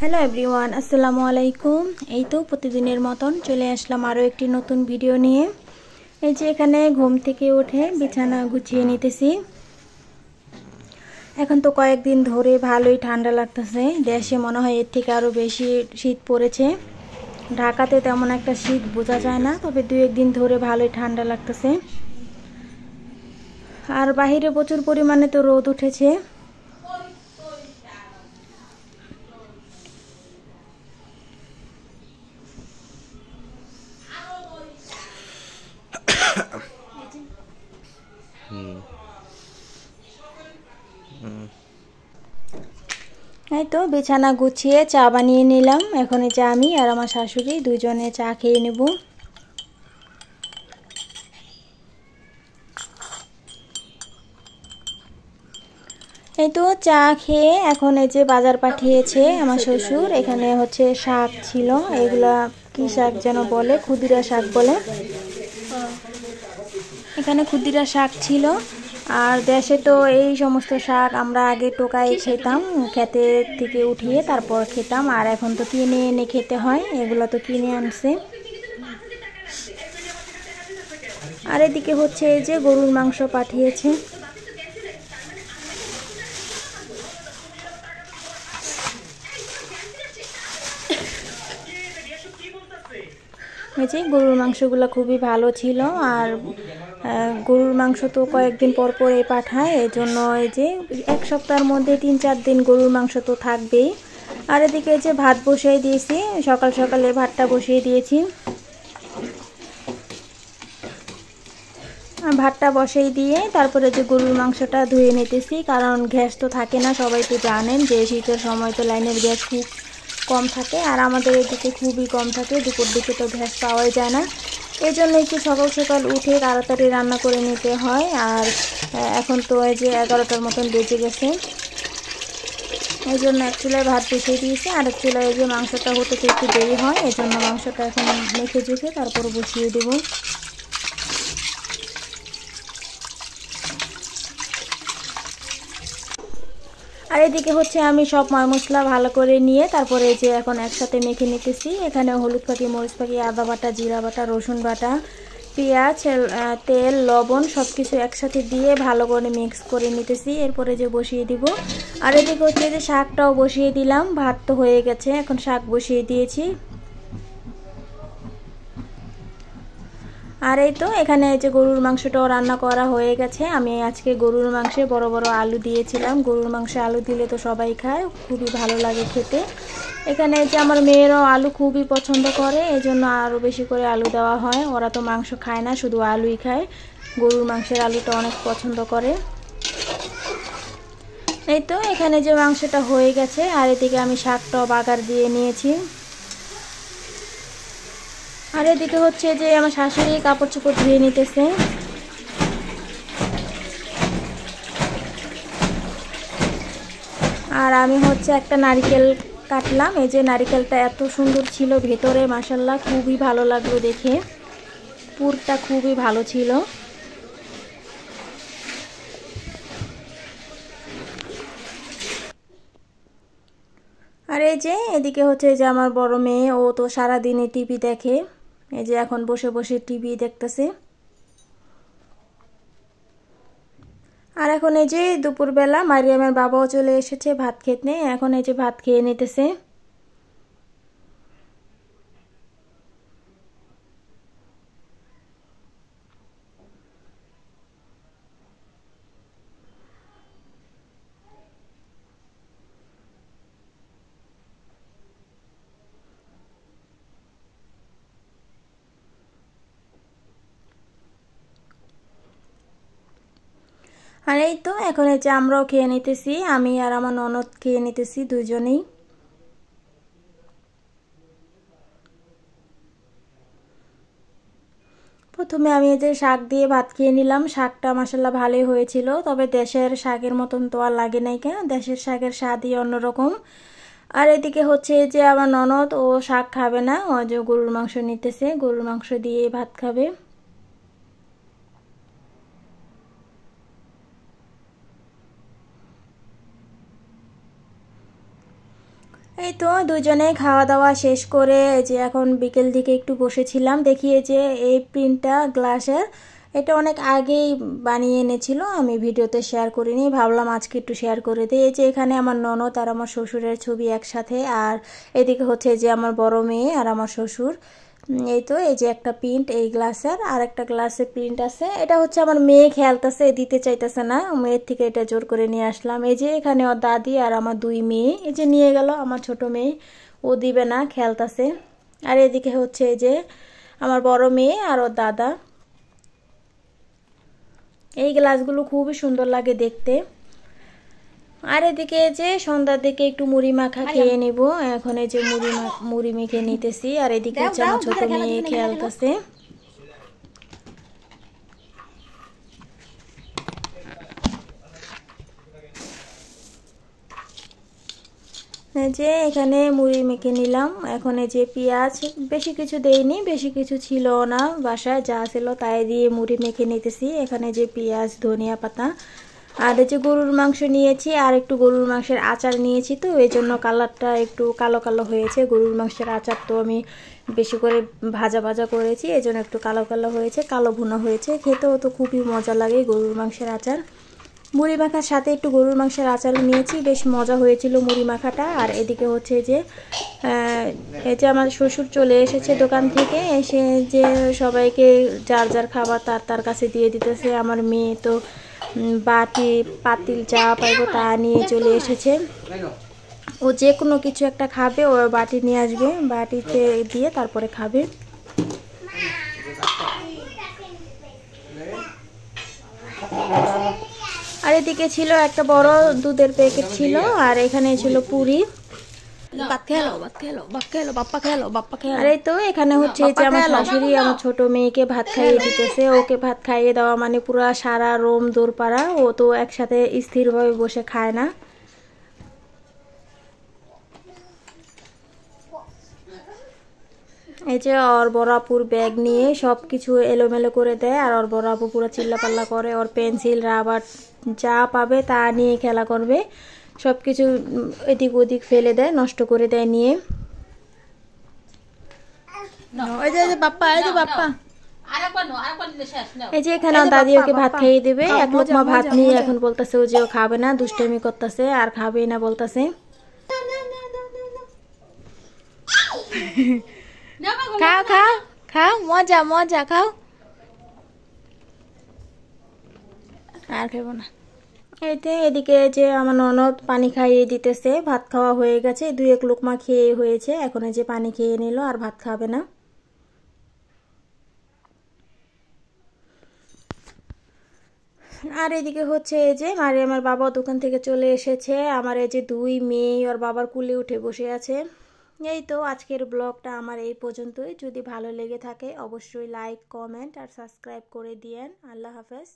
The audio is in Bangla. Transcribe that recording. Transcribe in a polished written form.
হ্যালো এভরিওয়ান, আসসালামু আলাইকুম। এই তো প্রতিদিনের মতন চলে আসলাম আরও একটি নতুন ভিডিও নিয়ে। এই যে এখানে ঘুম থেকে উঠে বিছানা গুছিয়ে নিতেছি। এখন তো কয়েকদিন ধরে ভালোই ঠান্ডা লাগতেছে। দেশে মনে হয় এর থেকে আরও বেশি শীত পড়েছে। ঢাকাতে তেমন একটা শীত বোঝা যায় না, তবে দু একদিন ধরে ভালোই ঠান্ডা লাগতেছে। আর বাহিরে প্রচুর পরিমাণে তো রোদ উঠেছে। এই তো বিছানা গুছিয়ে চা বানিয়ে নিলাম। এখন এই চা আমি আর আমার শাশুড়ি দুজনে চা খেয়ে নেব। এই তো চা খেয়ে এখন এই যে বাজার পাঠিয়েছে আমার শ্বশুর। এখানে হচ্ছে শাক ছিল, এগুলা কি শাক যেন বলে, ক্ষুদিরা শাক বলে। এখানে ক্ষুদিরা শাক ছিল। আর দেশে তো এই সমস্ত শাক আমরা আগে টোকায় খেতাম, খেতে থেকে উঠিয়ে তারপর খেতাম। আর এখন তো কিনে এনে খেতে হয়, এগুলো তো কিনে আনছে। আর এদিকে হচ্ছে এই যে গরুর মাংস পাঠিয়েছে। এই যে গরুর মাংসগুলো খুবই ভালো ছিল। আর গরুর মাংস তো কয়েকদিন পর পরে পাঠায়, এই জন্য এই যে এক সপ্তাহের মধ্যে 3-4 দিন গরুর মাংস তো থাকবেই। আর এদিকে যে ভাত বসিয়ে দিয়েছি, সকাল সকালে ভাতটা বসিয়ে দিয়েছি। ভাতটা বসিয়ে দিয়ে তারপরে যে গরুর মাংসটা ধুয়ে নিতেছি, কারণ গ্যাস তো থাকে না। সবাই তো জানেন যে শীতের সময় তো লাইনের গ্যাস খুব কম থাকে, আর আমাদের এদিকে খুবই কম থাকে। দুপুর দিকে তো গ্যাস পাওয়াই যায় না। এই জন্য একটু সকাল সকাল উঠে তাড়াতাড়ি রান্না করে নিতে হয়। আর এখন তো এই যে 11টার মতন বেজে গেছে। এই জন্য এক চুলায় ভাত বসিয়ে দিয়েছি, আর এক চুলায় যে মাংসটা হতে একটু দেরি হয়, এই জন্য মাংসটা এখন মেখে ঝুঁকে তারপর বসিয়ে দেবো। আর এদিকে হচ্ছে আমি সব ময় মশলা ভালো করে নিয়ে তারপরে এই যে এখন একসাথে মেখে নিতেছি। এখানে হলুদ পাখি, মরিচ পাখি, আদা বাটা, জিরা বাটা, রসুন বাটা, পেঁয়াজ, তেল, লবণ সব কিছু একসাথে দিয়ে ভালো করে মিক্স করে নিতেছি। এরপরে যে বসিয়ে দিব। আর এদিকে হচ্ছে যে শাকটাও বসিয়ে দিলাম। ভাত তো হয়ে গেছে, এখন শাক বসিয়ে দিয়েছি। আর এই তো এখানে এই যে গরুর মাংসটাও রান্না করা হয়ে গেছে। আমি আজকে গরুর মাংসে বড় বড় আলু দিয়েছিলাম। গরুর মাংসে আলু দিলে তো সবাই খায়, খুবই ভালো লাগে খেতে। এখানে এই যে আমার মেয়েরাও আলু খুবই পছন্দ করে, এই জন্য আরও বেশি করে আলু দেওয়া হয়। ওরা তো মাংস খায় না, শুধু আলুই খায়। গরুর মাংসের আলুটা অনেক পছন্দ করে। এই তো এখানে যে মাংসটা হয়ে গেছে, আর এদিকে আমি শাকটাও বাগার দিয়ে নিয়েছি। আর এদিকে হচ্ছে যে আমার শাশুড়ি কাপড় চোপড় ধুয়ে নিতেছে। আর আমি হচ্ছে একটা নারকেল কাটলাম। এই যে নারকেলটা এত সুন্দর ছিল ভেতরে, মাশাআল্লাহ খুবই ভালো লাগলো দেখে। পুরটা খুবই ভালো ছিল। আর এই যে এদিকে হচ্ছে যে আমার বড় মেয়ে, ও তো সারাদিনই টিভি দেখে। এই যে এখন বসে বসে টিভি দেখতেছে। আর এখন এই যে দুপুরবেলা মারিয়ামের বাবাও চলে এসেছে ভাত খেতে। এখন এই যে ভাত খেয়ে নিতেছে। আর এই তো এখন এই যে আমরাও খেয়ে নিতেছি, আমি আর আমার ননদ খেয়ে নিতেছি দুজনেই। প্রথমে আমি এই যে শাক দিয়ে ভাত খেয়ে নিলাম। শাকটা মাশাআল্লাহ ভালোই হয়েছিল, তবে দেশের শাকের মতন তো আর লাগে নাই, কেন দেশের শাকের স্বাদই অন্যরকম। আর এদিকে হচ্ছে যে আমার ননদ, ও শাক খাবে না, ও যে গরুর মাংস নিতেছে, গরুর মাংস দিয়ে ভাত খাবে। এই তো দুজনে খাওয়া দাওয়া শেষ করে যে এখন বিকেল দিকে একটু বসেছিলাম, দেখি যে এই প্রিন্টটা গ্লাসের, এটা অনেক আগেই বানিয়ে এনেছিল, আমি ভিডিওতে শেয়ার করিনি, ভাবলাম আজকে একটু শেয়ার করে দিই। এই যে এখানে আমার ননদ আর আমার শ্বশুরের ছবি একসাথে, আর এদিকে হচ্ছে যে আমার বড় মেয়ে আর আমার শ্বশুর। এই তো এই যে একটা প্রিন্ট এই গ্লাসের, আর একটা গ্লাসে প্রিন্ট আছে, এটা হচ্ছে আমার মেয়ে খেলতেছে, দিতে চাইতেছে না, মেয়ের থেকে এটা জোর করে নিয়ে আসলাম। এই যে এখানে ওর দাদি আর আমার দুই মেয়ে, এই যে নিয়ে গেল আমার ছোট মেয়ে, ও দিবে না, খেলতেছে। আর এদিকে হচ্ছে এই যে আমার বড় মেয়ে আর ওর দাদা। এই গ্লাসগুলো খুবই সুন্দর লাগে দেখতে। আর এদিকে যে সন্ধ্যার দিকে একটু মুড়ি মাখা খেয়ে নেব, এখন এই যে মুড়ি মেখে নিতেছি। আর এদিকে হচ্ছে আমার ছোট মেয়ে খেলতেছে। যে এখানে মুড়ি মেখে নিলাম, এখন এই যে পেঁয়াজ, বেশি কিছু দেইনি, বেশি কিছু ছিল না বাসায়, যা ছিল তাই দিয়ে মুড়ি মেখে নিতেছি। এখানে যে পেঁয়াজ, ধনিয়া পাতা, আর এই যে গরুর মাংস নিয়েছি, আর একটু গরুর মাংসের আচার নিয়েছি, তো এই জন্য কালারটা একটু কালো কালো হয়েছে। গরুর মাংসের আচার তো আমি বেশি করে ভাজা ভাজা করেছি, এই জন্য একটু কালো কালো হয়েছে, কালো ভুনা হয়েছে। খেতেও তো খুবই মজা লাগে গরুর মাংসের আচার। মুড়ি মাখার সাথে একটু গরুর মাংসের আচারও নিয়েছি, বেশ মজা হয়েছিল মুড়ি মাখাটা। আর এদিকে হচ্ছে যে এই যে আমার শ্বশুর চলে এসেছে দোকান থেকে, এসে যে সবাইকে যার যার খাবার তার তার কাছে দিয়ে দিতেছে। আমার মেয়ে তো বাটি পাতিল চা পাইব তা নিয়ে চলে এসেছে, ও যে কোনো কিছু একটা খাবে, ও বাটি নিয়ে আসবে, বাটিতে দিয়ে তারপরে খাবে। আর এদিকে ছিল একটা বড় দুধের প্যাকেট ছিল, আর এখানে ছিল পুরি। আর এই তো এখানে হচ্ছে যে আমার শাশুড়ি আমার ছোট মেয়েকে ভাত খাইয়ে দিতেছে, ওকে ভাত খাইয়ে দেওয়া মানে পুরো সারা রোম দৌড়পাড়া, ও তো একসাথে স্থিরভাবে বসে খায় না। এই যে ওর বড় আপুর ব্যাগ নিয়ে সব কিছু এলোমেলো করে দেয়, আর ওর বড় আপু পুরো চিল্লাপাল্লা করে, ওর পেন্সিল রাবার যা পাবে তা নিয়ে খেলা করবে, সব কিছু এদিক ওদিক ফেলে দেয়, নষ্ট করে দেয় নিয়ে। এই যে বাপ্পা, এই যে বাপ্পা, এই যে এখানে দাদি ওকে ভাত খাইয়ে দেবে, এক লোকমা ভাত নিয়ে এখন বলতেছে ও যে ও খাবে না, দুষ্টামি করতেছে আর খাবেই না বলতেছে। খাও খাও খাও, মজা মজা খাও, আর খাবো না। এতে এদিকে যে আমার ননদ পানি খাইয়ে দিতেছে, ভাত খাওয়া হয়ে গেছে, দুই এক লোকমা খেয়ে হয়েছে, এখন এই যে পানি খেয়ে নিল, আর ভাত খাবে না। আর এদিকে হচ্ছে এই যে মারিয়ামের বাবা দোকান থেকে চলে এসেছে, আমার এই যে দুই মেয়ে ওর বাবার কুলে উঠে বসে আছে। এই তো আজকের ব্লগটা আমার এই পর্যন্তই, যদি ভালো লেগে থাকে অবশ্যই লাইক, কমেন্ট আর সাবস্ক্রাইব করে দিয়েন। আল্লাহ হাফেজ।